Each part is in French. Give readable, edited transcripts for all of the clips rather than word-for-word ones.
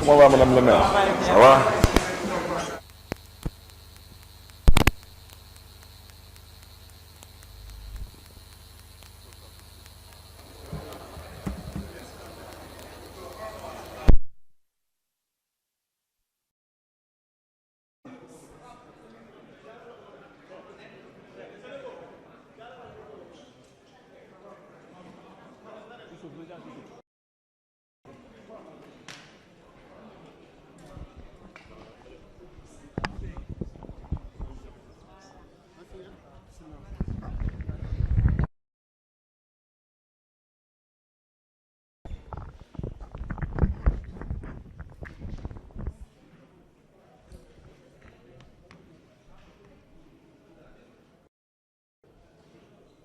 Comment va Madame le maire? Ça va?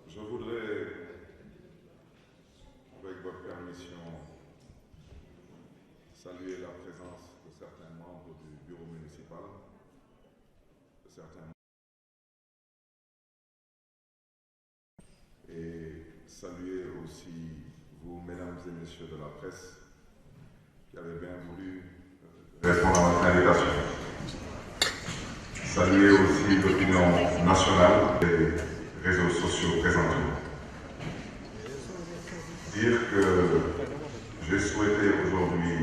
Je voudrais, avec votre permission, saluer la présence de certains membres du bureau municipal, et saluer aussi vous, mesdames et messieurs de la presse, qui avez bien voulu répondre à notre invitation. Saluer aussi l'opinion nationale des réseaux sociaux présentés. Dire que j'ai souhaité aujourd'hui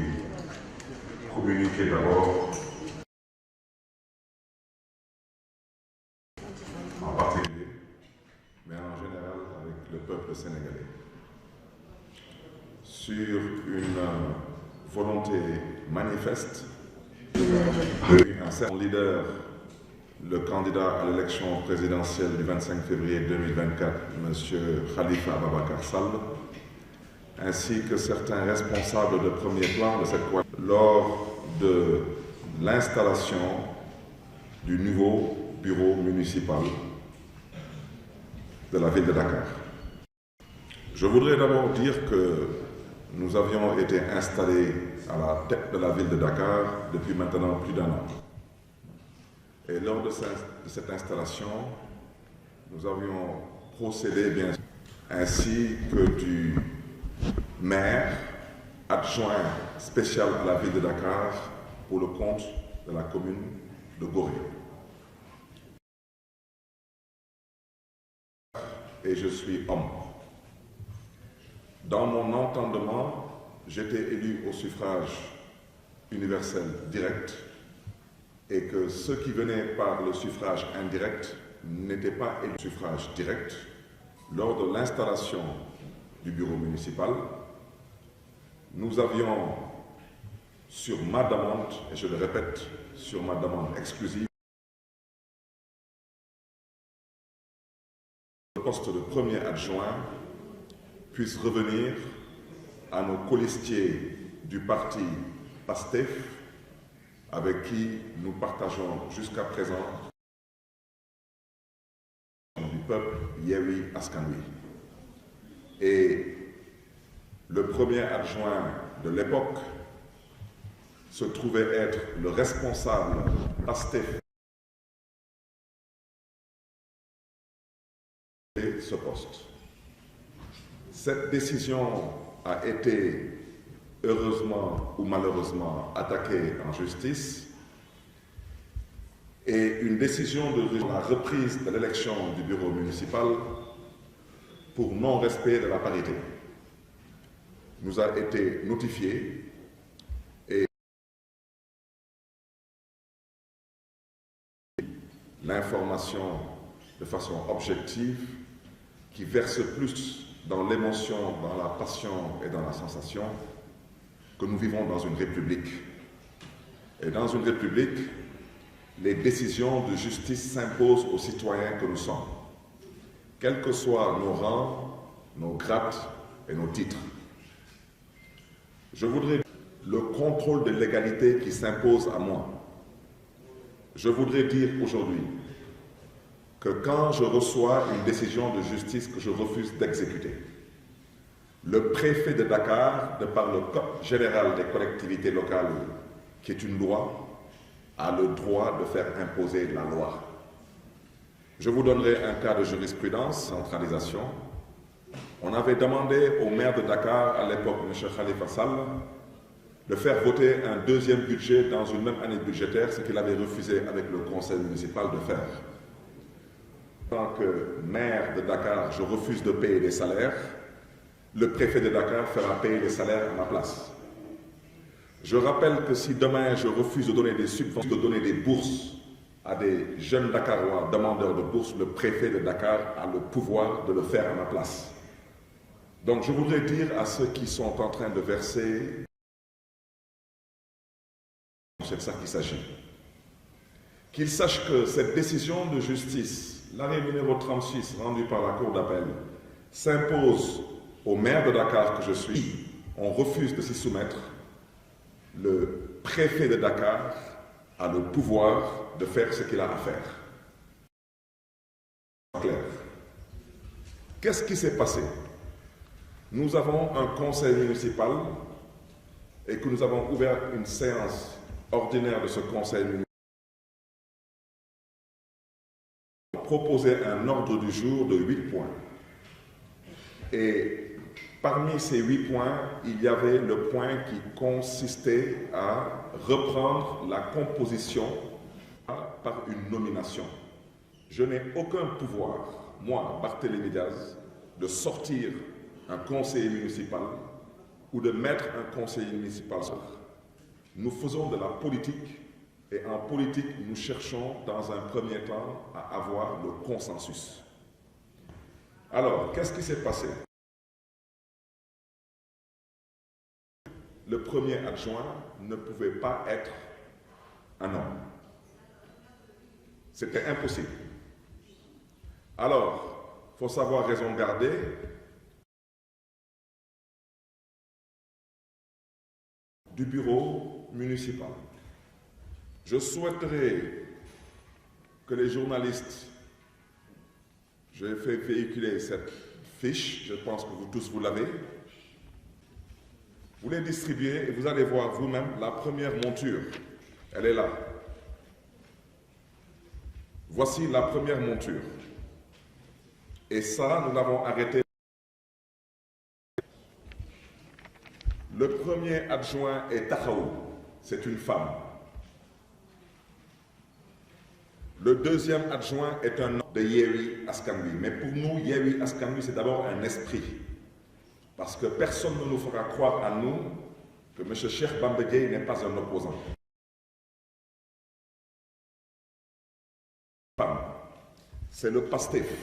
communiquer d'abord, en particulier, mais en général avec le peuple sénégalais, sur une volonté manifeste d'un certain leader, le candidat à l'élection présidentielle du 25 février 2024, M. Khalifa Ababacar Sall, ainsi que certains responsables de premier plan de cette coalition, lors de l'installation du nouveau bureau municipal de la ville de Dakar. Je voudrais d'abord dire que nous avions été installés à la tête de la ville de Dakar depuis maintenant plus d'un an. Et lors de cette installation, nous avions procédé, bien sûr, ainsi que du maire adjoint spécial à la ville de Dakar pour le compte de la commune de Gorée. Et je suis homme. Dans mon entendement, j'étais élu au suffrage universel direct et que ceux qui venaient par le suffrage indirect n'étaient pas élus au suffrage direct. Lors de l'installation du bureau municipal, nous avions, sur ma demande, et je le répète, sur ma demande exclusive, le poste de premier adjoint puisse revenir à nos colistiers du parti PASTEF, avec qui nous partageons jusqu'à présent du peuple Yewwi Askan Wi. Et le premier adjoint de l'époque se trouvait être le responsable PASTEF de ce poste. Cette décision a été heureusement ou malheureusement attaquée en justice et une décision de la reprise de l'élection du bureau municipal pour non-respect de la parité nous a été notifiée et l'information de façon objective qui verse plus dans l'émotion, dans la passion et dans la sensation que nous vivons dans une république. Et dans une république, les décisions de justice s'imposent aux citoyens que nous sommes, quels que soient nos rangs, nos grades et nos titres. Je voudrais dire le contrôle de l'égalité qui s'impose à moi. Je voudrais dire aujourd'hui que quand je reçois une décision de justice que je refuse d'exécuter, le préfet de Dakar, de par le Code général des collectivités locales, qui est une loi, a le droit de faire imposer la loi. Je vous donnerai un cas de jurisprudence, centralisation. On avait demandé au maire de Dakar, à l'époque, M. Khalifa Sall, de faire voter un deuxième budget dans une même année budgétaire, ce qu'il avait refusé avec le conseil municipal de faire. En tant que maire de Dakar, je refuse de payer les salaires. Le préfet de Dakar fera payer les salaires à ma place. Je rappelle que si demain je refuse de donner des subventions, de donner des bourses à des jeunes Dakarois demandeurs de bourses, le préfet de Dakar a le pouvoir de le faire à ma place. Donc je voudrais dire à ceux qui sont en train de verser, c'est de ça qu'il s'agit, qu'ils sachent que cette décision de justice, l'arrêt numéro 36 rendu par la Cour d'appel, s'impose au maire de Dakar que je suis. On refuse de s'y soumettre. Le préfet de Dakar a le pouvoir de faire ce qu'il a à faire. Clair. Qu'est-ce qui s'est passé? Nous avons un conseil municipal et que nous avons ouvert une séance ordinaire de ce conseil municipal. Proposer un ordre du jour de 8 points. Et parmi ces 8 points, il y avait le point qui consistait à reprendre la composition par une nomination. Je n'ai aucun pouvoir, moi, Barthélémy Diaz, de sortir un conseiller municipal ou de mettre un conseiller municipal. Nous faisons de la politique et en politique, nous cherchons dans un premier temps à avoir le consensus. Alors, qu'est-ce qui s'est passé? Le premier adjoint ne pouvait pas être un homme. C'était impossible. Alors, il faut savoir raison garder. Du bureau municipal. Je souhaiterais que les journalistes, j'ai fait véhiculer cette fiche, je pense que vous tous vous l'avez, vous les distribuez et vous allez voir vous-même la première monture. Elle est là. Voici la première monture. Et ça, nous l'avons arrêté. Le premier adjoint est Tahaou, c'est une femme. Le deuxième adjoint est un homme de Yewwi Askan Wi. Mais pour nous, Yewwi Askan Wi, c'est d'abord un esprit. Parce que personne ne nous fera croire à nous que M. Cheikh Bamba Dièye n'est pas un opposant. Femme, c'est le PASTEF.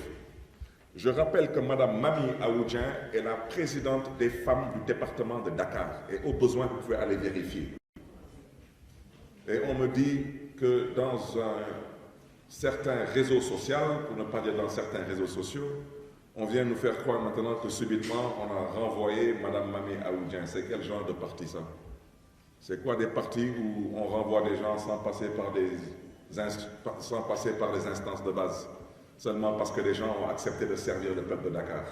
Je rappelle que Mme Mami Aoudjian est la présidente des femmes du département de Dakar. Et au besoin, vous pouvez aller vérifier. Et on me dit que dans un certain réseau social, pour ne pas dire dans certains réseaux sociaux, on vient nous faire croire maintenant que subitement, on a renvoyé Mme Mami Aoudjian. C'est quel genre de parti ça? C'est quoi des partis où on renvoie des gens sans passer par les instances de base? Seulement parce que les gens ont accepté de servir le peuple de Dakar.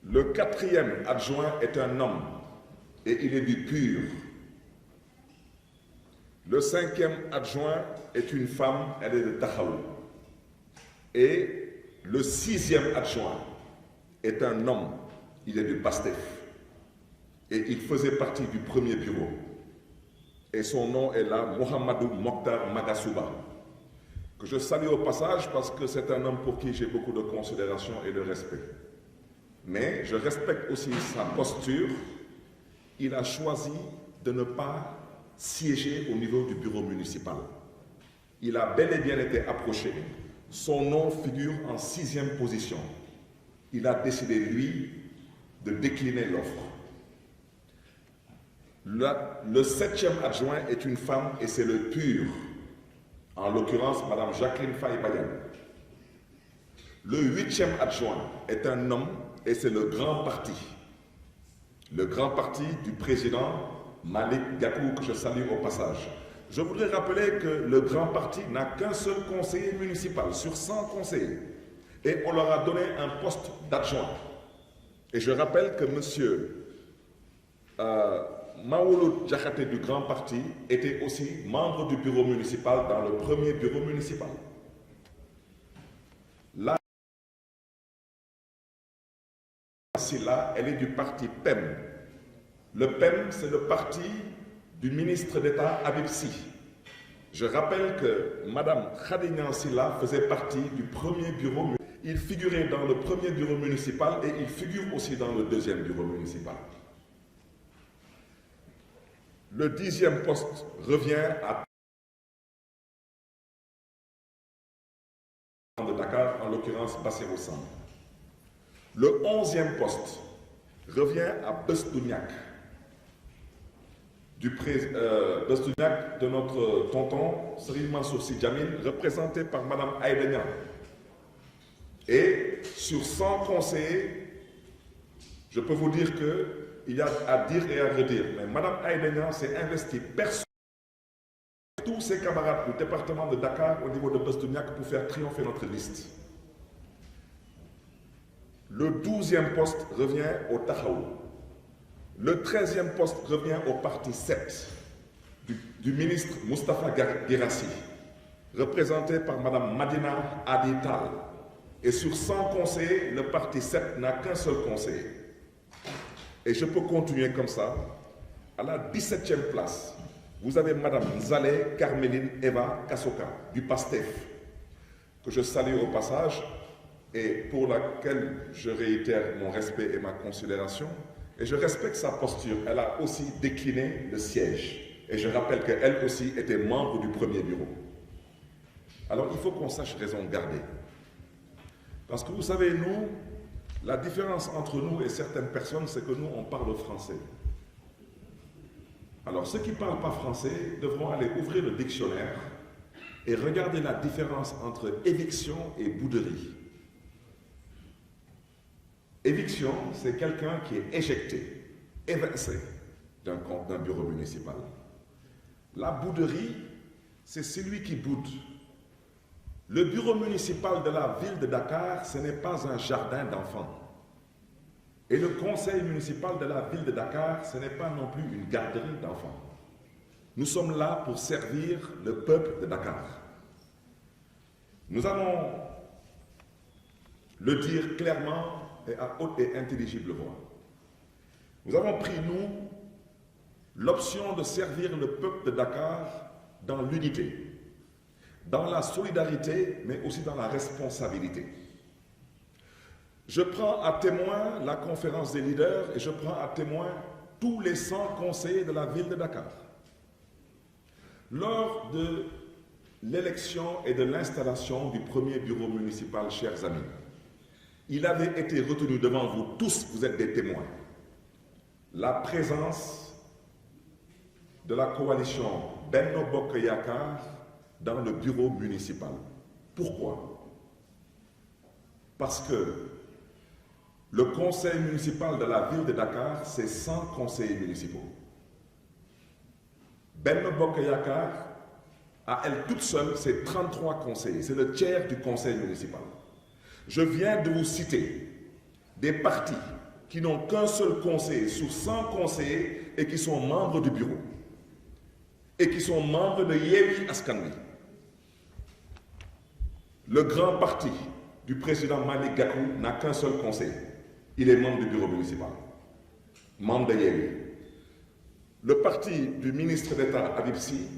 Le quatrième adjoint est un homme et il est du pur. Le cinquième adjoint est une femme, elle est de Tahaou. Et le sixième adjoint est un homme, il est du PASTEF. Et il faisait partie du premier bureau. Et son nom est là, Mohamedou Mokhtar Magasuba, que je salue au passage parce que c'est un homme pour qui j'ai beaucoup de considération et de respect. Mais je respecte aussi sa posture. Il a choisi de ne pas siéger au niveau du bureau municipal. Il a bel et bien été approché. Son nom figure en 6e position. Il a décidé, lui, de décliner l'offre. Le 7e adjoint est une femme et c'est le pur. En l'occurrence, Mme Jacqueline Faye-Bayan. Le 8e adjoint est un homme et c'est le grand parti. Le grand parti du président Malik Gakou, que je salue au passage. Je voudrais rappeler que le grand parti n'a qu'un seul conseiller municipal sur 100 conseillers. Et on leur a donné un poste d'adjoint. Et je rappelle que M. Maouloud Diakhaté du Grand Parti était aussi membre du bureau municipal dans le premier bureau municipal. Là, elle est du parti PEM. Le PEM, c'est le parti du ministre d'État Habib Sy. Je rappelle que Mme Khady Silla faisait partie du premier bureau. Il figurait dans le premier bureau municipal et il figure aussi dans le deuxième bureau municipal. Le 10e poste revient à de Dakar, en l'occurrence Bassirou Samb. Le 11e poste revient à Bestouniak, Bestouniak de notre tonton Serigne Mansour Sy Djamil, représenté par Mme Aïda Niang. Et sur 100 conseillers, je peux vous dire qu'il y a à dire et à redire. Mais Mme Aïda Niang s'est investie personnellement tous ses camarades du département de Dakar au niveau de Bestouniak pour faire triompher notre liste. Le 12e poste revient au Tahaou. Le 13e poste revient au parti 7 du ministre Moustapha Guirassy, représenté par Mme Madina Adital. Et sur 100 conseillers, le parti 7 n'a qu'un seul conseiller. Et je peux continuer comme ça. À la 17e place, vous avez Mme Nzale Carmeline Eva Kassoka du PASTEF, que je salue au passage et pour laquelle je réitère mon respect et ma considération. Et je respecte sa posture. Elle a aussi décliné le siège. Et je rappelle qu'elle aussi était membre du premier bureau. Alors il faut qu'on sache raison garder. Parce que vous savez, nous, la différence entre nous et certaines personnes, c'est que nous, on parle français. Alors ceux qui ne parlent pas français devront aller ouvrir le dictionnaire et regarder la différence entre éviction et bouderie. Éviction, c'est quelqu'un qui est éjecté, évincé d'un bureau municipal. La bouderie, c'est celui qui boude. Le bureau municipal de la ville de Dakar, ce n'est pas un jardin d'enfants. Et le conseil municipal de la ville de Dakar, ce n'est pas non plus une garderie d'enfants. Nous sommes là pour servir le peuple de Dakar. Nous allons le dire clairement et à haute et intelligible voix. Nous avons pris, nous, l'option de servir le peuple de Dakar dans l'unité, dans la solidarité, mais aussi dans la responsabilité. Je prends à témoin la conférence des leaders et je prends à témoin tous les 100 conseillers de la ville de Dakar. Lors de l'élection et de l'installation du premier bureau municipal, chers amis, il avait été retenu devant vous tous, vous êtes des témoins, la présence de la coalition Benno Bokk Yakaar dans le bureau municipal. Pourquoi? Parce que le conseil municipal de la ville de Dakar, c'est 100 conseillers municipaux. Benno Bokk Yakaar, à elle toute seule, c'est 33 conseillers. C'est le tiers du conseil municipal. Je viens de vous citer des partis qui n'ont qu'un seul conseiller sur 100 conseillers et qui sont membres du bureau. Et qui sont membres de Yewwi Askan Wi. Le grand parti du président Malick Gakou n'a qu'un seul conseiller. Il est membre du bureau municipal, membre de Yewwi. Le parti du ministre d'État Habib Sy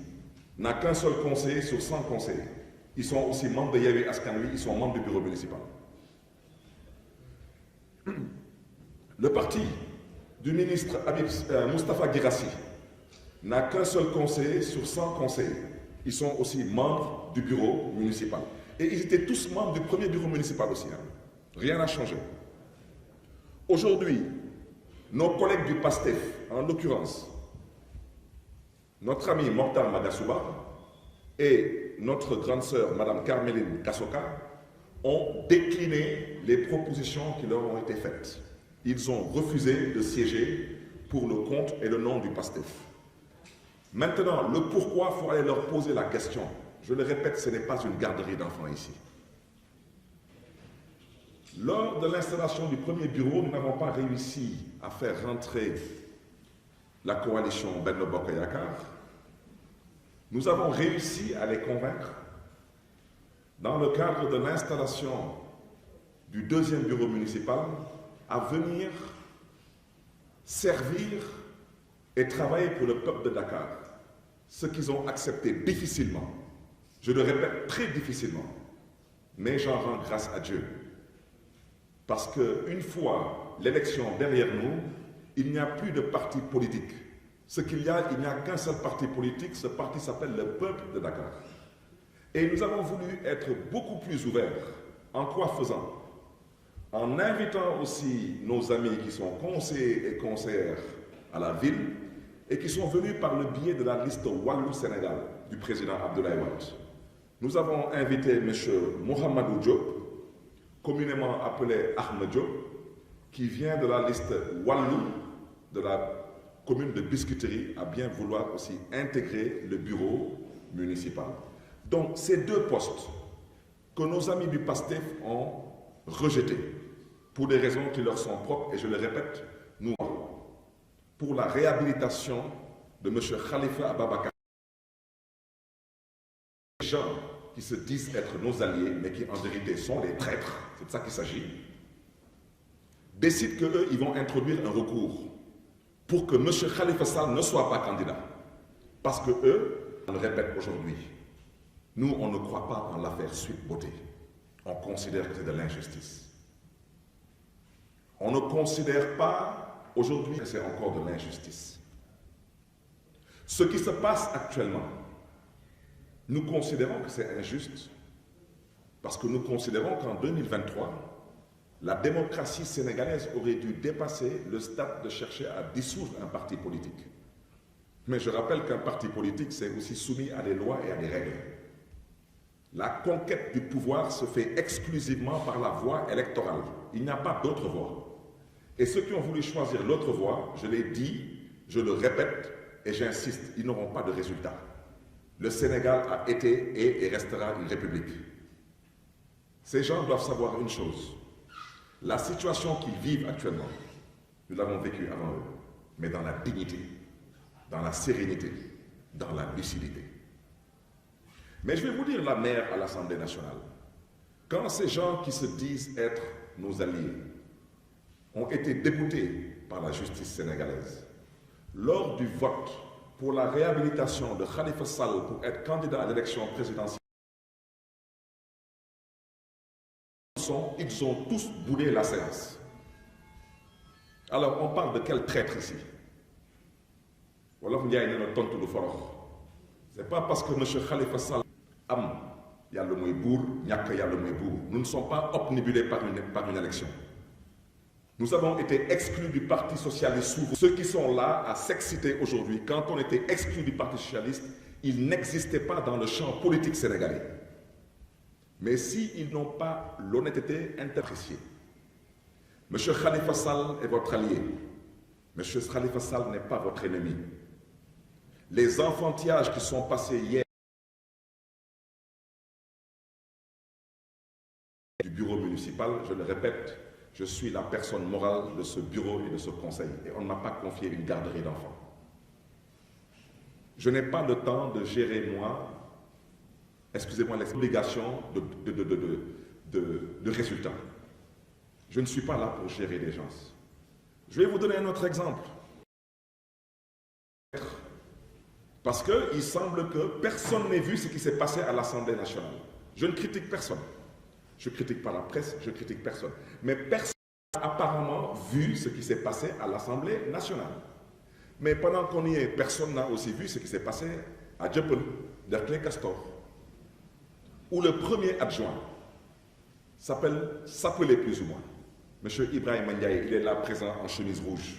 n'a qu'un seul conseiller sur 100 conseillers. Ils sont aussi membres de Yewwi Askan Wi, ils sont membres du bureau municipal. Le parti du ministre Moustapha Guirassy n'a qu'un seul conseiller sur 100 conseillers. Ils sont aussi membres du bureau municipal. Et ils étaient tous membres du premier bureau municipal aussi. Rien n'a changé. Aujourd'hui, nos collègues du PASTEF, en l'occurrence, notre ami Mokhtar Magasuba et notre grande sœur, Mme Carmeline Kassoka, ont décliné les propositions qui leur ont été faites. Ils ont refusé de siéger pour le compte et le nom du PASTEF. Maintenant, le pourquoi, il faut aller leur poser la question. Je le répète, ce n'est pas une garderie d'enfants ici. Lors de l'installation du premier bureau, nous n'avons pas réussi à faire rentrer la coalition Benno Bokk Yakaar. Nous avons réussi à les convaincre dans le cadre de l'installation du deuxième bureau municipal à venir servir et travailler pour le peuple de Dakar, ce qu'ils ont accepté difficilement, je le répète, très difficilement, mais j'en rends grâce à Dieu. Parce qu'une fois l'élection derrière nous, il n'y a plus de parti politique. Ce qu'il y a, il n'y a qu'un seul parti politique, ce parti s'appelle le peuple de Dakar. Et nous avons voulu être beaucoup plus ouverts. En quoi faisant? En invitant aussi nos amis qui sont conseillers et conseillères à la ville et qui sont venus par le biais de la liste Wallou Sénégal du président Abdoulaye Wade. Nous avons invité M. Mohamedou Diop, communément appelé Ahmed Diop, qui vient de la liste Wallou de la commune de Biscuiterie, à bien vouloir aussi intégrer le bureau municipal. Donc, ces deux postes que nos amis du PASTEF ont rejetés pour des raisons qui leur sont propres, et je le répète, nous, pour la réhabilitation de M. Khalifa Ababakar, les gens qui se disent être nos alliés, mais qui en vérité sont des traîtres, c'est de ça qu'il s'agit, décident qu'eux, ils vont introduire un recours pour que M. Khalifa Sall ne soit pas candidat. Parce que eux, on le répète aujourd'hui, nous, on ne croit pas en l'affaire Sweet Beauté. On considère que c'est de l'injustice. On ne considère pas aujourd'hui que c'est encore de l'injustice. Ce qui se passe actuellement, nous considérons que c'est injuste parce que nous considérons qu'en 2023, la démocratie sénégalaise aurait dû dépasser le stade de chercher à dissoudre un parti politique. Mais je rappelle qu'un parti politique, c'est aussi soumis à des lois et à des règles. La conquête du pouvoir se fait exclusivement par la voie électorale. Il n'y a pas d'autre voie. Et ceux qui ont voulu choisir l'autre voie, je l'ai dit, je le répète et j'insiste, ils n'auront pas de résultat. Le Sénégal a été et restera une république. Ces gens doivent savoir une chose. La situation qu'ils vivent actuellement, nous l'avons vécue avant eux, mais dans la dignité, dans la sérénité, dans la lucidité. Mais je vais vous dire la mère à l'Assemblée nationale. Quand ces gens qui se disent être nos alliés ont été déboutés par la justice sénégalaise, lors du vote pour la réhabilitation de Khalifa Sall pour être candidat à l'élection présidentielle, ils ont tous boudé la séance. Alors on parle de quel traître ici? Wolof Ndiaye nee na tontu du forox. C'est pas parce que M. Khalifa Sall am yàlla mooy buur ñàkk yàlla mooy buur. Nous ne sommes pas obnubilés par une élection. Nous avons été exclus du Parti socialiste souverain. Ceux qui sont là à s'exciter aujourd'hui, quand on était exclus du Parti socialiste, ils n'existaient pas dans le champ politique sénégalais. Mais s'ils n'ont pas l'honnêteté interpréciée, M. Khalifa Sall est votre allié. M. Khalifa Sall n'est pas votre ennemi. Les enfantillages qui sont passés hier du bureau municipal, je le répète, je suis la personne morale de ce bureau et de ce conseil. Et on ne m'a pas confié une garderie d'enfants. Je n'ai pas le temps de gérer, moi, excusez-moi, les obligations de résultats. Je ne suis pas là pour gérer des gens. Je vais vous donner un autre exemple. Parce qu'il semble que personne n'ait vu ce qui s'est passé à l'Assemblée nationale. Je ne critique personne. Je ne critique pas la presse, je ne critique personne. Mais personne n'a apparemment vu ce qui s'est passé à l'Assemblée nationale. Mais pendant qu'on y est, personne n'a aussi vu ce qui s'est passé à Dieuppeul, Derklé Castor, où le premier adjoint s'appelait plus ou moins M. Ibrahim Ndiaye, il est là présent en chemise rouge.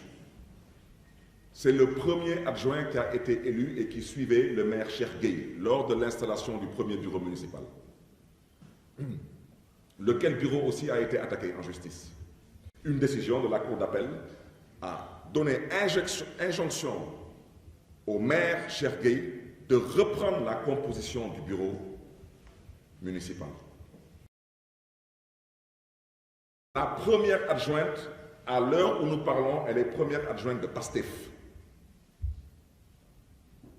C'est le premier adjoint qui a été élu et qui suivait le maire Cheikh Gueye lors de l'installation du premier bureau municipal. Lequel bureau aussi a été attaqué en justice. Une décision de la Cour d'appel a donné injonction au maire Cheikh Gueye de reprendre la composition du bureau municipal. La première adjointe, à l'heure où nous parlons, elle est première adjointe de PASTEF.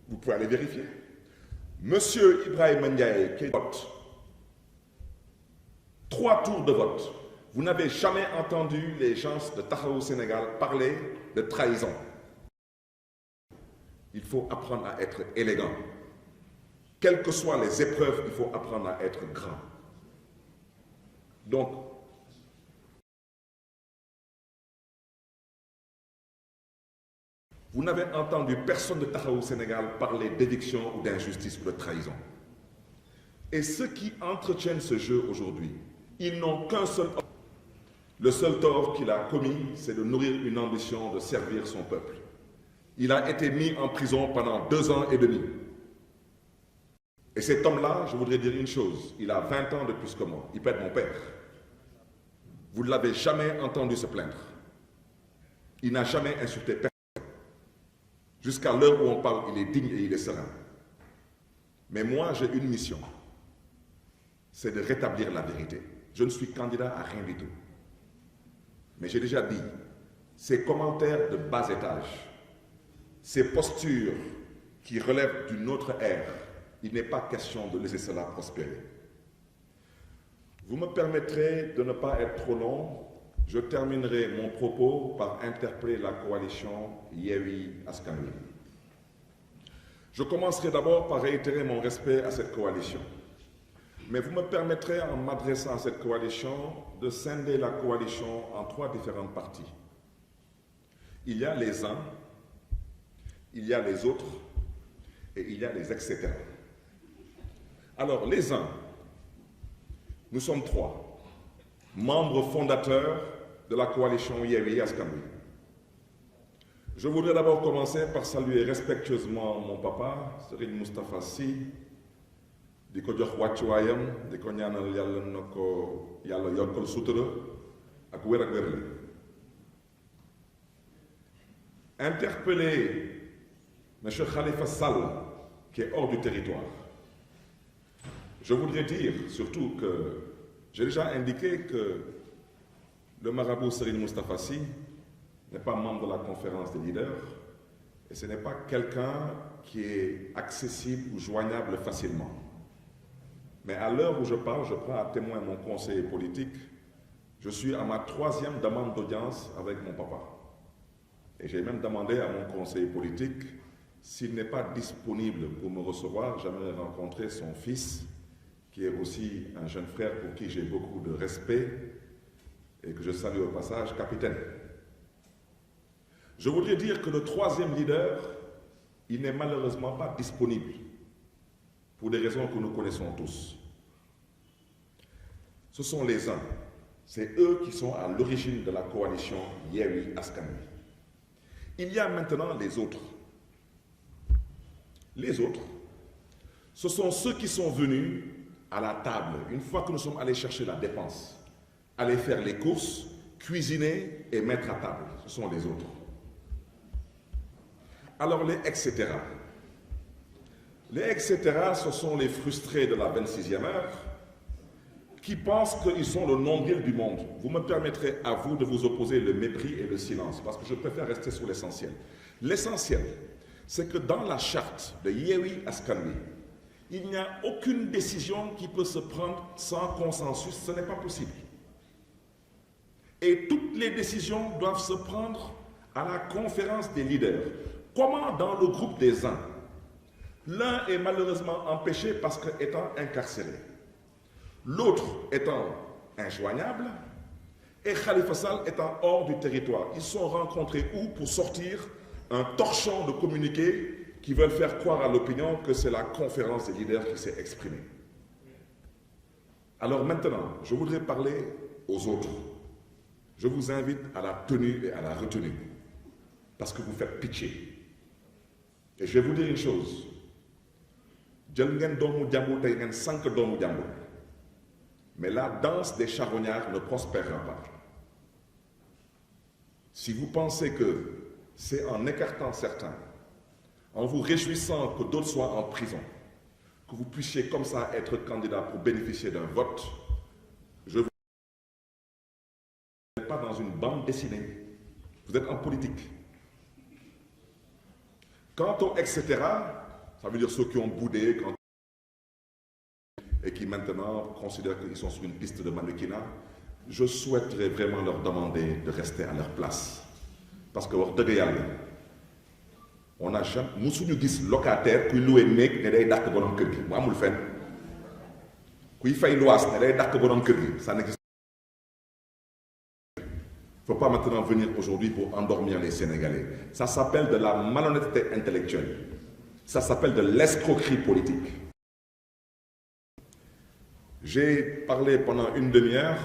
Vous pouvez aller vérifier. Monsieur Ibrahim Ndiaye, qui vote, 3 tours de vote. Vous n'avez jamais entendu les gens de Taxawu Sénégal parler de trahison. il faut apprendre à être élégant. Quelles que soient les épreuves, il faut apprendre à être grand. Donc, vous n'avez entendu personne de Taxawu Sénégal parler d'éviction ou d'injustice ou de trahison. Et ceux qui entretiennent ce jeu aujourd'hui, ils n'ont qu'un seul tort. Le seul tort qu'il a commis, c'est de nourrir une ambition de servir son peuple. Il a été mis en prison pendant 2 ans et demi. Et cet homme-là, je voudrais dire une chose, il a 20 ans de plus que moi, il peut être mon père. Vous ne l'avez jamais entendu se plaindre. Il n'a jamais insulté personne. Jusqu'à l'heure où on parle, il est digne et il est serein. Mais moi, j'ai une mission. C'est de rétablir la vérité. Je ne suis candidat à rien du tout. Mais j'ai déjà dit, ces commentaires de bas étage, ces postures qui relèvent d'une autre ère, il n'est pas question de laisser cela prospérer. Vous me permettrez de ne pas être trop long. Je terminerai mon propos par interpeller la coalition Yewwi Askan Wi. Je commencerai d'abord par réitérer mon respect à cette coalition. Mais vous me permettrez, en m'adressant à cette coalition, de scinder la coalition en 3 différentes parties. Il y a les uns, il y a les autres et il y a les etc. Alors, les uns, nous sommes 3, membres fondateurs de la coalition Yewwi Askan Wi. Je voudrais d'abord commencer par saluer respectueusement mon papa, Serigne Moustapha Sy, di ko jox wàccuwaayam, di ko ñaanal yàlla na ko yàlla yokkal sutura ak wér ak wérle. Interpeller M. Khalifa Sall, qui est hors du territoire. Je voudrais dire surtout que j'ai déjà indiqué que le marabout Serigne Moustapha Sy n'est pas membre de la conférence des leaders et ce n'est pas quelqu'un qui est accessible ou joignable facilement. Mais à l'heure où je parle, je prends à témoin mon conseiller politique. Je suis à ma 3e demande d'audience avec mon papa. Et j'ai même demandé à mon conseiller politique, s'il n'est pas disponible pour me recevoir, j'aimerais rencontrer son fils, qui est aussi un jeune frère pour qui j'ai beaucoup de respect et que je salue au passage, capitaine. Je voudrais dire que le 3e leader, il n'est malheureusement pas disponible pour des raisons que nous connaissons tous. Ce sont les uns, c'est eux qui sont à l'origine de la coalition Yewwi Askan Wi. Il y a maintenant les autres. Les autres, ce sont ceux qui sont venus à la table, une fois que nous sommes allés chercher la dépense, aller faire les courses, cuisiner et mettre à table. Ce sont les autres. Alors les etc. Les etc. ce sont les frustrés de la 26e heure qui pensent qu'ils sont le nombril du monde. Vous me permettrez à vous de vous opposer le mépris et le silence parce que je préfère rester sur l'essentiel. L'essentiel, c'est que dans la charte de Yewwi Askan Wi, il n'y a aucune décision qui peut se prendre sans consensus, ce n'est pas possible. Et toutes les décisions doivent se prendre à la conférence des leaders. Comment dans le groupe des uns, l'un est malheureusement empêché parce qu'étant incarcéré, l'autre étant injoignable et Khalifa Sall étant hors du territoire. Ils sont rencontrés où pour sortir un torchon de communiqué qui veulent faire croire à l'opinion que c'est la conférence des leaders qui s'est exprimée. Alors maintenant, je voudrais parler aux autres. Je vous invite à la tenue et à la retenue parce que vous faites pitié. Et je vais vous dire une chose. Mais la danse des charognards ne prospérera pas. Si vous pensez que c'est en écartant certains, en vous réjouissant que d'autres soient en prison, que vous puissiez comme ça être candidat pour bénéficier d'un vote, je vous n'êtes pas dans une bande dessinée, vous êtes en politique. Quant aux etc., ça veut dire ceux qui ont boudé et qui maintenant considèrent qu'ils sont sur une piste de mannequinat, je souhaiterais vraiment leur demander de rester à leur place. Parce que on n'a jamais musuñu gis locataire kuy loué néeg ne day dàq borom kër gi mu amul fenn kuy fay luwaas ne day dàq borom kër gi ça n'existe. Il ne faut pas maintenant venir aujourd'hui pour endormir les Sénégalais. Ça s'appelle de la malhonnêteté intellectuelle. Ça s'appelle de l'escroquerie politique. J'ai parlé pendant une demi-heure.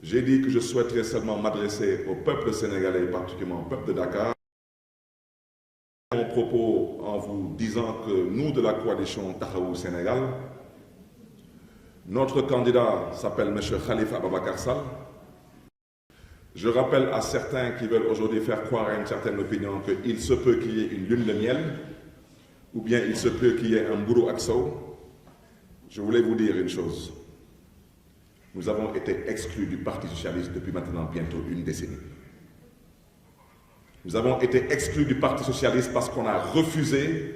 J'ai dit que je souhaiterais seulement m'adresser au peuple sénégalais, particulièrement au peuple de Dakar. Mon propos en vous disant que nous, de la coalition Taxawu Sénégal, notre candidat s'appelle M. Khalifa Ababacar Sall. Je rappelle à certains qui veulent aujourd'hui faire croire à une certaine opinion qu'il se peut qu'il y ait une lune de miel, ou bien il se peut qu'il y ait un bourreau ak sow. Je voulais vous dire une chose. Nous avons été exclus du Parti socialiste depuis maintenant bientôt une décennie. Nous avons été exclus du Parti socialiste parce qu'on a refusé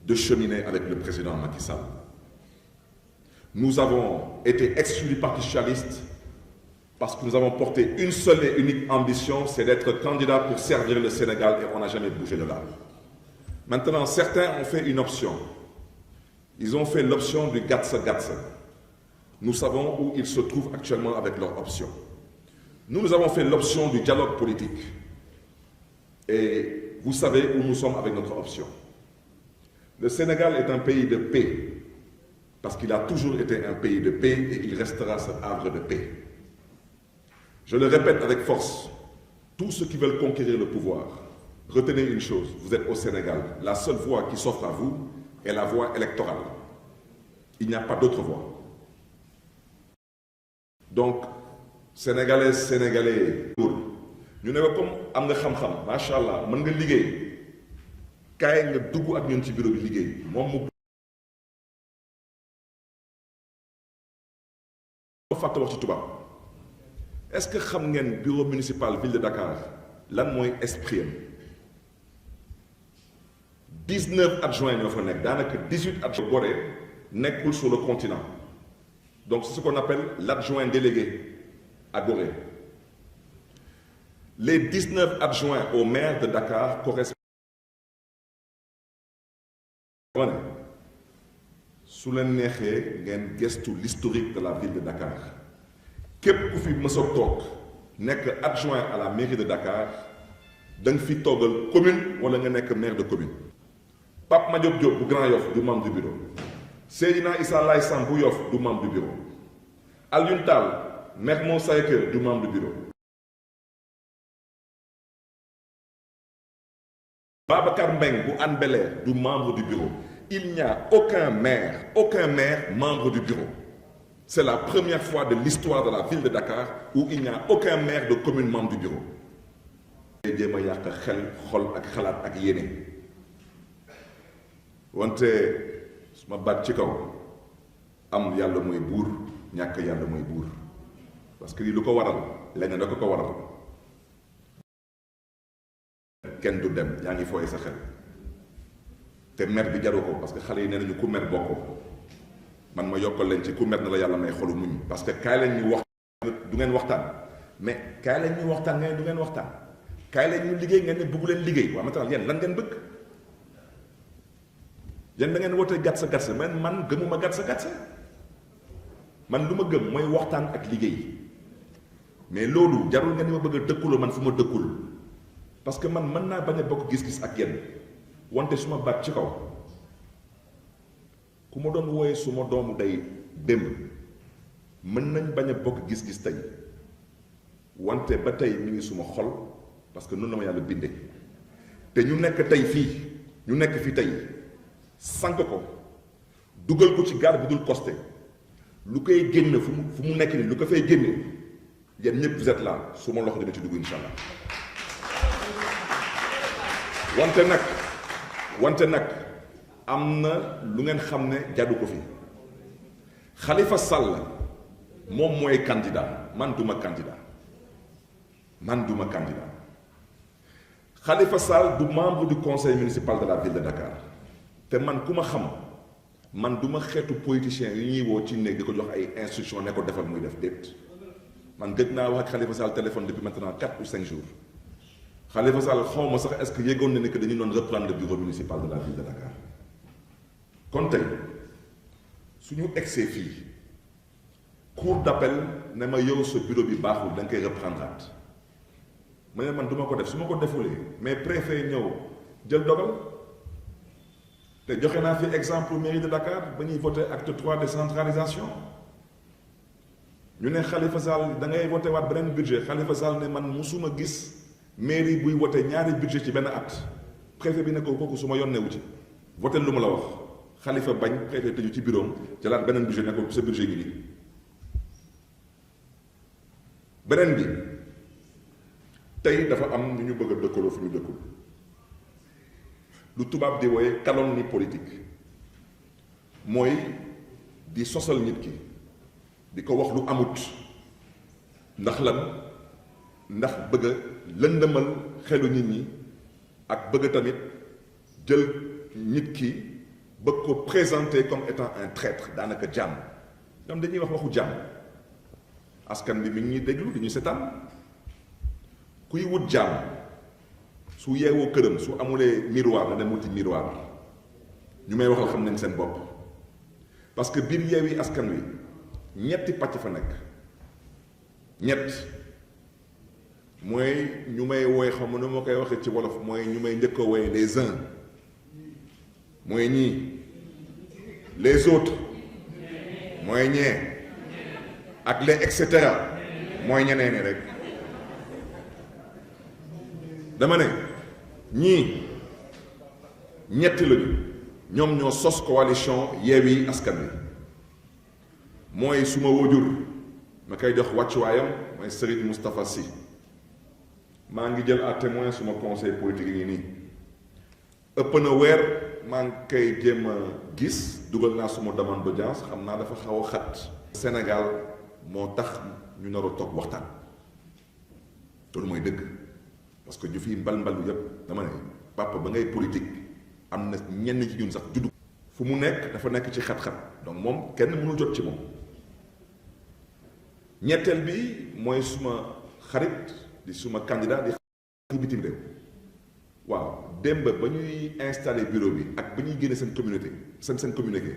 de cheminer avec le président Macky Sall. Nous avons été exclus du Parti socialiste parce que nous avons porté une seule et unique ambition, c'est d'être candidat pour servir le Sénégal et on n'a jamais bougé de là. Maintenant, certains ont fait une option. Ils ont fait l'option du gatsa-gatsa. Nous savons où ils se trouvent actuellement avec leur option. Nous avons fait l'option du dialogue politique. Et vous savez où nous sommes avec notre option. Le Sénégal est un pays de paix, parce qu'il a toujours été un pays de paix et il restera ce havre de paix. Je le répète avec force, tous ceux qui veulent conquérir le pouvoir, retenez une chose, vous êtes au Sénégal. La seule voie qui s'offre à vous est la voie électorale. Il n'y a pas d'autre voie. Donc, Sénégalaises, Sénégalais, ñu ne ko comme am nga xam-xam macha allah mën nga liggéey kaay nga dugg ak ñun ci bureau bi liggéey moom mu fàtte wax ci tubaab. Est-ce que xam ngeen bureau municipal ville de Dakar lan mooy esprit am 19 adjoints ñoo fa nekk daanaka 18 adjoints Gorée nekkul sur le continent donc c'est ce qu'on appelle l'adjoint délégué à Gorée. Les 19 adjoints au maire de Dakar correspondent. Su leen neexee ngeen gestu l'historique de la ville de Dakar képp ku fi mës a toog nekk adjoint à la mairie de Dakar da nga fi toogal commune wala nga nekk maire de commune. Pape Madiop Diop bu Grand Yoff du membre du bureau. Seydina Issa Laye Samb bu Yoff du membre du bureau. Alioune Tall Mermoz Sacré-Cœur du membre du bureau. Babacar Mbeng bu Hann Bel-Air du membre du bureau. Il n'y a aucun maire membre du bureau. C'est la première fois de l'histoire de la ville de Dakar où il n'y a aucun maire de commune membre du bureau. jéem a yàq xel xol ak xalaat ak yéene wante su ma baat ci kaw am yàlla mooy buur ñàkk yàlla mooy buur parce que lii lu ko waral leneen da ko waral kenn du dem yaa ngi fooye sa xel te mer bi jaru ko parce que xale yi nee nañu ku mer bokkoo man ma yokkal leen ci ku mer na la yàlla may xolu muñ parce que kaay leen ñu wax du ngeen waxtaan mais kaay leen ñu waxtaan ngeen du ngeen waxtaan kaay leen ñu liggéey ngeen ne bëggu leen liggéey waaw maintenant yéen lan ngeen bëgg yéen da ngeen wootee gatsa gatsa man gëmuma gatsa gatsa man lu ma gëm mooy waxtaan ak liggéey mais loolu jarul ngeen ni ma bëgg a dëkkuloo man fu ma dëkkul parce que man mën naa bañ a bokk gis-gis ak yéen wante su ma baat ci kaw ku ma doon wooye su ma doomu day démb mën nañ bañ a bokk gis-gis tey wante ba tey mi ngi suma xol parce que noonu la ma yàlla bindee te ñu nekk tey fii ñu nekk fii tey sànq ko dugal ko ci gaal bu dul costé lu koy génn fu mu nekk nii lu ko fay génne yéen ñëpp vous êtes là su ma loxo dina ci dugg insha allah wante nag am na lu ngeen xam ne jàddu ko fi Khalifa Sall moom mooy candidat man duma candidat Khalifa Sall du membre du conseil municipal de la ville de Dakar te man ku ma xam man duma xeetu politicien yu ñuy woo ci néeg di ko jox ay instruction ne ko defal muy def déet man gëj naa wax ak Khalifa Sall téléphone depuis maintenant 4 ou 5 jours Khalifa Sall xaw ma sax est-ce que yëgoon na ne que dañu doon reprendre le bureau municipal de la ville de Dakar kon tey suñu egsee fii cour d'appel ne ma yow sa bureau bi baaxul da nga koy reprendre at ma ne man du ma ko def su ma ko defulee mais préfet ñëw jël dogal te joxe naa fi exemple mairie de Dakar ba ñuy voté acte 3 décentralisation ñu ne Khalifa Sall da ngay voté waat beneen budget Khalifa Sall ne man musuma gis mairie buy voté ñaari budget ci benn at préfet bi ne ko kooku su ma yónneewu ci voté lu ma la wax Khalifa bañ préfet tëju ci bureau am jëlaat beneen budget ne ko sa budget gi nii beneen bi tey dafa am ñu bëgg a dëkkaloo fu ñu dëkkul lu tubaab di wooye calomnie politique mooy di sosal nit ki di ko wax lu amut ndax lan ndax bëgg a lëndëmal xelu nit ñi ak bëgg tamit jël nit ki bëgg ko présenter comme étant un traître daanaka jàmm ñoom dañuy wax waxu jàmm askan bi mi ngi ñuy déglu di ñu seetaan kuy wut jàmm su yeewoo këram su amulee miroir na dem wuti miroir ñu may waxal xam nañ seen bopp parce que biir Yewwi Askan Wi ñetti pàcc fa nekk ñett mooy ñu may wooy xam nu ma koy waxee ci wolof mooy ñu may njëkk a wooye les uns mooy ñii les autres mooy ñee ak les et cetera mooy ñeneen ñi rek dama ne ñii ñetti lañu ñoom ñoo sos coalition Yewwi Askan Wi mooy suma wójur ma koy jox wàccuwaayam mooy Serigne Moustapha Sy maa ngi jël à témoin suma conseil politique yi nii ëpp na weer maa ngi koy jéem a gis dugal naa suma demande d'audience xam naa dafa xaw a xat Sénégal moo tax ñu nar a toog waxtaan loolu mooy dëgg parce que ñu fi mbal yépp dama ne papa ba ngay politique am na ñenn ci ñun sax juddu fu mu nekk dafa nekk ci xat-xat donc moom kenn mënul jot ci moom ñetteel bi mooy suma xarit di suma candidat di xarit bitim réew waaw démb ba ñuy installé bureau bi ak ba ñuy génne seen communauté seen communiqué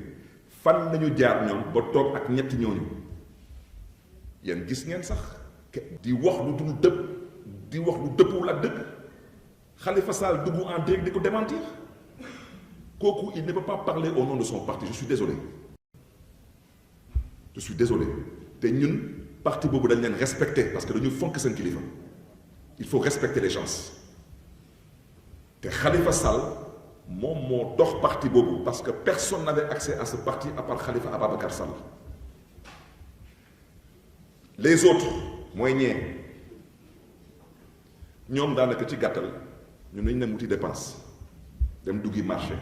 fan nañu jaar ñoom ba toog ak ñetti ñooñu yéen gis ngeen sax di wax lu dul dëpp di wax lu dëppwul ak dëgg Khalifa Sall dugg en direct di ko démentir kooku il ne peut pas parler au nom de son parti je suis désolé te ñun parti boobu dañ leen respecter parce que dañu fonk seen kilifa il faut respecter les gens te Khalifa Sall moom moo dox parti boobu parce que personne n'avait accès à ce parti à part Khalifa Ababacar Sall les autres mooy ñee ñoom daanaka ci gàttal ñun nañ dem wuti dépense dem duggi marché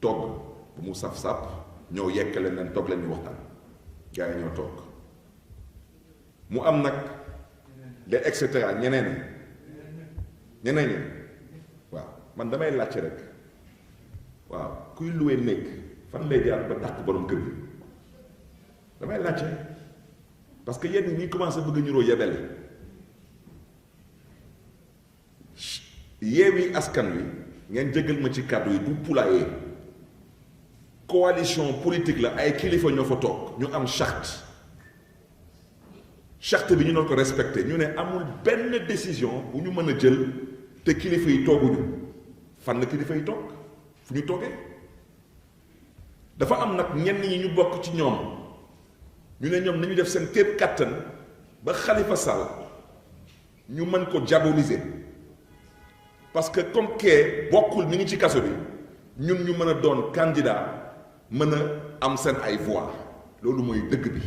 togg bu mu saf-saf ñoo yekkale leen toog leen ñu waxtaan gars yi ñoo toog mu am nag les et cetera ñeneen ñi waaw man damay laajte rek waaw kuy loué néeg fan lay jaar ba dàq borom kër gi damay laajte parce que yenn ñi commencé bëgg ñuroo yebele Yewwi Askan Wi ngeen jégal ma ci kàddu yi du poulailler coalition politique la ay kilifa ñoo fa toog ñu am charte bi ñu doon ko respecté ñu ne amul benn décision bu ñu mën a jël te kilifa yi tooguñu fan la kilifa yi toog fu ñu toogee dafa am nag ñenn ñi ñu bokk ci ñoom ñu ne ñoom nañu def seen képp kàttan ba Khalifa Sall ñu mën ko diaboliser parce que comme kee bokkul mi ngi ci kaso bi ñun ñu mën a doon candidat mën a am seen ay voix loolu mooy dëgg bi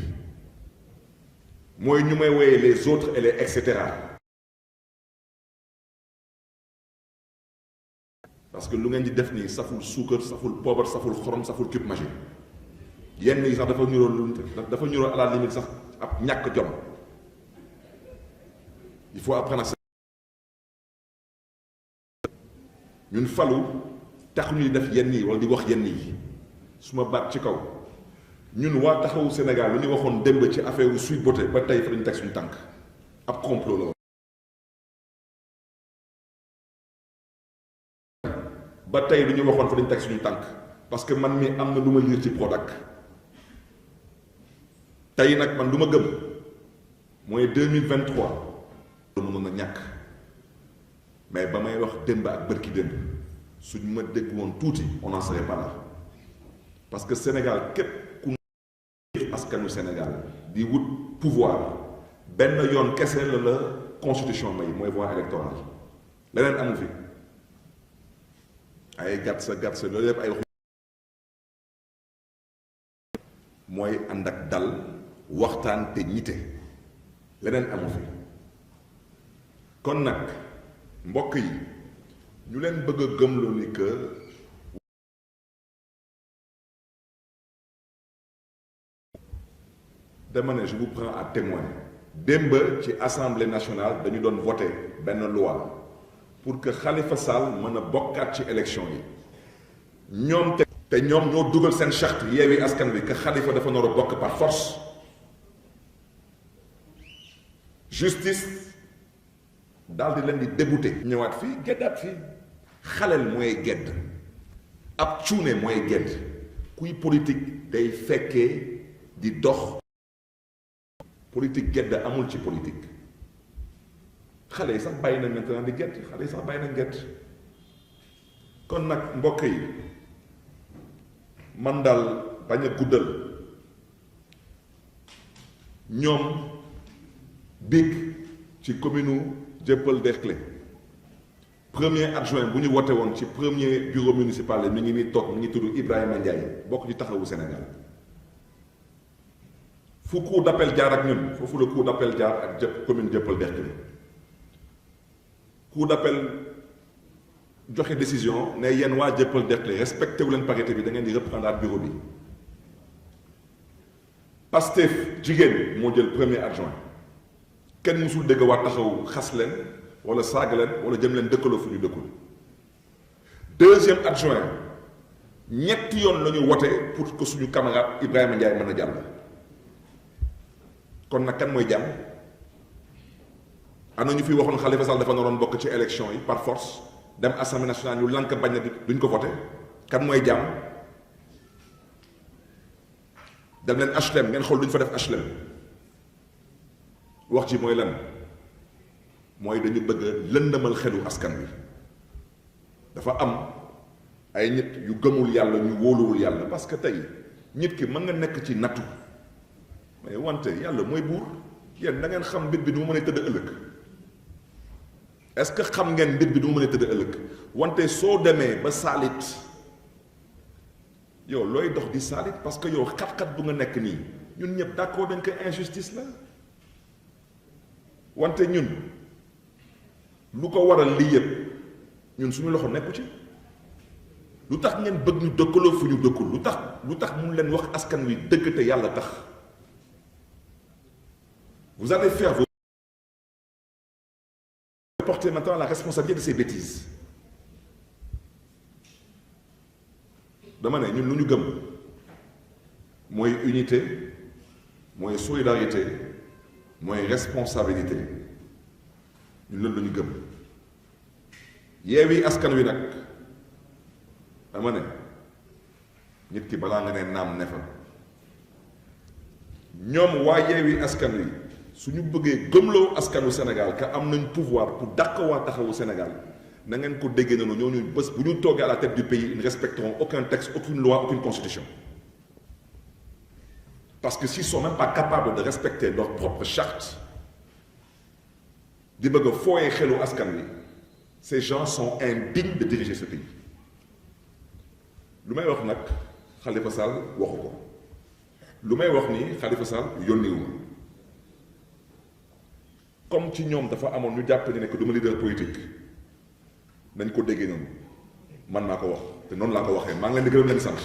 mooy ñu may woyee les autres et les et cetera parce que lu ngeen di def nii saful suukar saful poobar saful xorom saful cube magique yenn yi sax dafa ñuroo à la limite sax ab ñàkk jom il faut apprendre à ñun falu tax ñuy def yenn yi wala di wax yenn yi su ma baat ci kaw ñun waa taxawu Sénégal lu ñu waxoon démb ci affaire wu Sweet Beauté ba tey fa dañu teg suñu tànk ab complot la ba tey lu ñu waxoon fa dañ teg suñu tànk parce que man mi am na lu ma liir ci Prodac tey nag man lu ma gëm mooy 2023 lu mënoon a ñàkk mais ba may wax démb ak bërki démb suñ ma dégg woon tuuti on n'en serait pas là parce que Sénégal képp ku askanu Sénégal di wut pouvoir benn yoon kese la constitution may mooy voie électorale leneen amu fi ay gàtt sa loolu yëpp ay wax mooy ànd ak dal waxtaan te ñite leneen amu fi kon nag mbokk yi ñu leen bëgg a gëmloo ni que dama ne je vous prends à témoin démb ci assemblée nationale dañu doon voter benn loi pour que Khalifa Sall mën a bokkaat ci élection yi ñoom te ñoom ñoo dugal seen charte Yewwi Askan Wi que Khalifa dafa nar a bokk par force justice daal di leen di débouté ñëwaat fii geddaat fii xaleel mooy gedd ab cuune mooy gedd kuy politique day fekkee di dox politique gedd amul ci politique xale yi sax bàyyi nañ maintenant di gedd xale yi sax bàyyi nañ gedd kon nag mbokk yi man daal bañ a guddal ñoom biig ci commune Dieuppeul Derklé premier adjoint bu ñu wote woon ci premier bureau municipal mi ngi nii toog mi ngi tudd Ibrahima Ndiaye bokk ci taxawu Sénégal fu cour d'appel jaar ak ñun foofu la cour d'appel jaar ak commune Dieuppeul Derklé cour d'appel joxe décision ne yéen waa Dieuppeul Derklé respecté wu leen parité bi da ngeen di reprendre bureau bi Pastef jigéen moo jël premier adjoint kenn musul dégg waa taxaw xas leen wala saaga leen wala jëm leen dëkkaloo fu ñu dëkkul deuxième adjoint ñetti yoon la ñu wote pour que suñu camarade Ibrahima Ndiaye mën a jàll kon nag kan mooy jàmm am na ñu fi waxoon Khalifa Sall dafa naroon bokk ci élection yi par force dem assemblée nationale ñu lank bañ na duñ ko voté kan mooy jàmm dem leen HLM ngeen xool duñ fa def HLM wax ji mooy lan mooy dañu bëgg a lëndëmal xelu askan wi dafa am ay nit yu gëmul yàlla ñu wóoluwul yàlla parce que tey nit ki mën nga nekk ci nattu mais wante yàlla mooy buur yéen da ngeen xam mbir bi du ma mën a tëdd ëllëg est-ce que xam ngeen mbir bi du ma mën a tëdd ëllëg wante soo demee ba saalit yow looy dox di saalit parce que yow xat-xat bu nga nekk nii ñun ñëpp d'accord dañ ko injustice la wante ñun lu ko waral lii yëpp ñun suñu loxo nekku ci lu tax ngeen bëgg ñu dëkkaloo fu ñu dëkkul lu tax mun leen wax askan wi dëgg te yàlla tax vous allez faire vos porter maintenant la responsabilité de ces bêtises dama ne ñun lu ñu gëm mooy unité mooy solidarité mooy responsabilité ñun loolu la ñu gëm Yewwi Askan Wi nag dama ne nit ki balaa nga ne naam ne fa ñoom waa Yewwi Askan Wi su ñu bëggee gëmloo askanu Sénégal ka am nañ pouvoir pour dàq waa taxawu Sénégal na ngeen ko déggee noonu ñooñu bés bu ñu toogee à la tête du pays ils ne respecteront aucun texte aucune loi aucune constitution parce que s'ils sont même pas capables de respecter leur propre charte di bëgg a fooyee xelu askan wi ces gens sont indignes de diriger ce pays lu may wax nag Khalifa Sall waxu ko lu may wax ni Khalifa Sall yónniwu comme ci ñoom dafa amoon ñu jàpp ne que du ma leader politique nañ ko déggee noonu man maa ko wax te noonu laa ko waxee maa ngi leen di gërëm leen sant